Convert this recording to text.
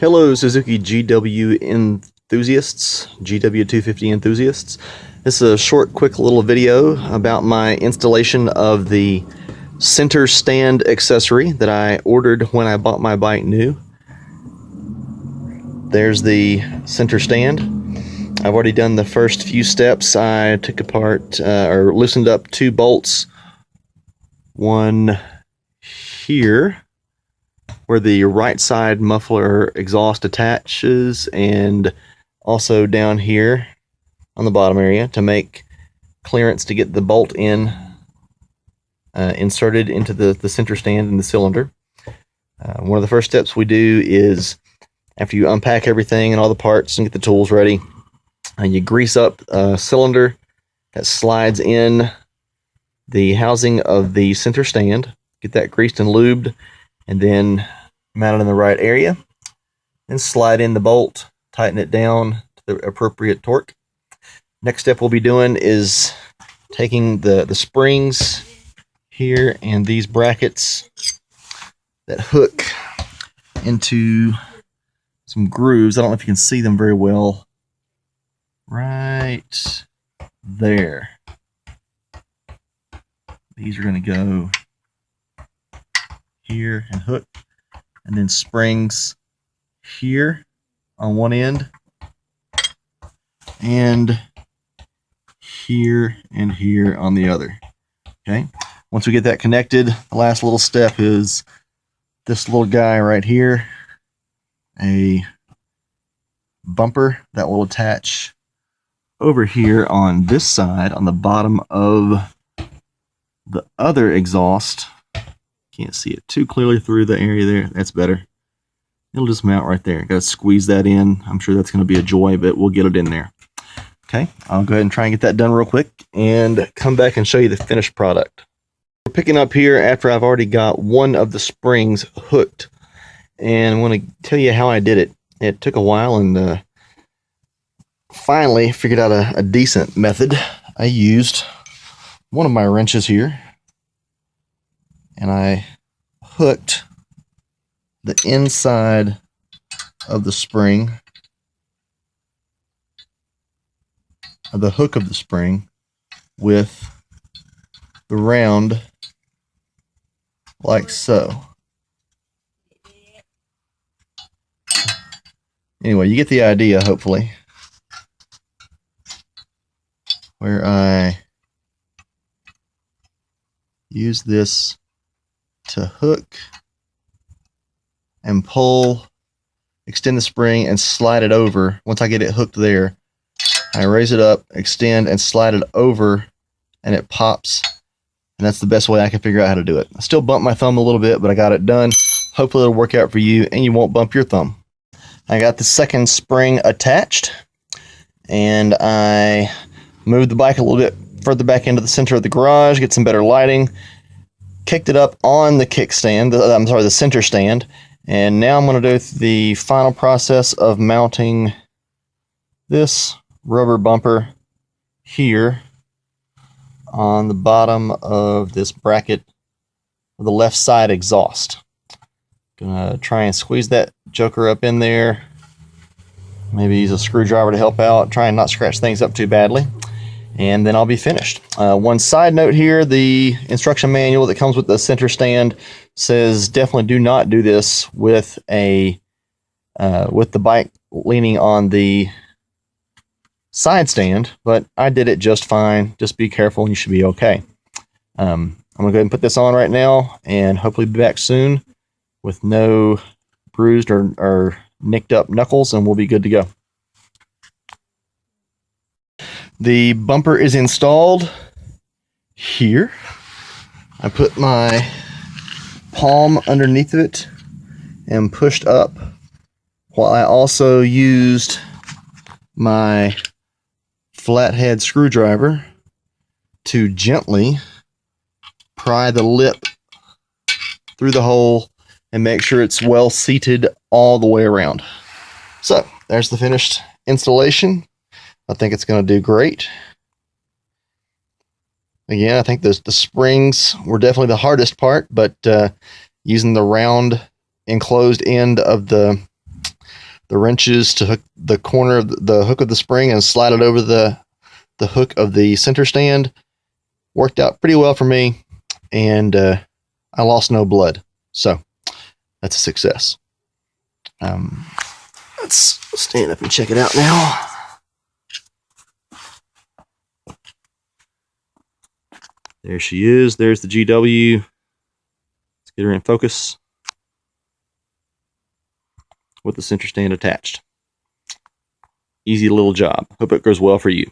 Hello, Suzuki GW enthusiasts, GW250 enthusiasts. This is a short, quick little video about my installation of the center stand accessory that I ordered when I bought my bike new. There's the center stand. I've already done the first few steps. I took apart or loosened up two bolts. One here, where the right side muffler exhaust attaches, and also down here on the bottom area to make clearance to get the bolt inserted into the center stand in the cylinder. One of the first steps we do is, after you unpack everything and all the parts and get the tools ready, you grease up a cylinder that slides in the housing of the center stand. Get that greased and lubed, and then mount it in the right area. Then slide in the bolt, tighten it down to the appropriate torque. Next step we'll be doing is taking the springs here and these brackets that hook into some grooves. I don't know if you can see them very well. Right there. These are going to go here and hook, and then springs here on one end, and here and here on the other. Okay, once we get that connected, the last little step is this little guy right here, a bumper that will attach over here on this side on the bottom of the other exhaust. Can't see it too clearly through the area there. That's better. It'll just mount right there. Got to squeeze that in. I'm sure that's going to be a joy, but we'll get it in there. Okay, I'll go ahead and try and get that done real quick and come back and show you the finished product. We're picking up here after I've already got one of the springs hooked, and I want to tell you how I did it. It took a while, and finally figured out a decent method. I used one of my wrenches here, and I hooked the inside of the spring, the hook of the spring, with the round, like so. Anyway, you get the idea, hopefully, where I use this to hook and pull, extend the spring, and slide it over. Once I get it hooked there, I raise it up, extend, and slide it over, and it pops. And that's the best way I can figure out how to do it. I still bump my thumb a little bit, but I got it done. Hopefully it'll work out for you, and you won't bump your thumb. I got the second spring attached, and I moved the bike a little bit further back into the center of the garage, get some better lighting, kicked it up on the kickstand, the center stand, and now I'm going to do the final process of mounting this rubber bumper here on the bottom of this bracket of the left side exhaust. Gonna try and squeeze that joker up in there, maybe use a screwdriver to help out, try and not scratch things up too badly, and then I'll be finished. One side note here, the instruction manual that comes with the center stand says definitely do not do this with the bike leaning on the side stand, but I did it just fine. Just be careful and you should be okay. I'm gonna go ahead and put this on right now, and hopefully be back soon with no bruised or nicked up knuckles, and we'll be good to go. The bumper is installed here. I put my palm underneath it and pushed up, while I also used my flathead screwdriver to gently pry the lip through the hole and make sure it's well seated all the way around. So there's the finished installation. I think it's going to do great. Again, I think the springs were definitely the hardest part, but using the round enclosed end of the the wrenches to hook the corner of the hook of the spring and slide it over the hook of the center stand. Worked out pretty well for me, and I lost no blood. So that's a success. Let's stand up and check it out now. There she is. There's the GW. Let's get her in focus with the center stand attached. Easy little job. Hope it goes well for you.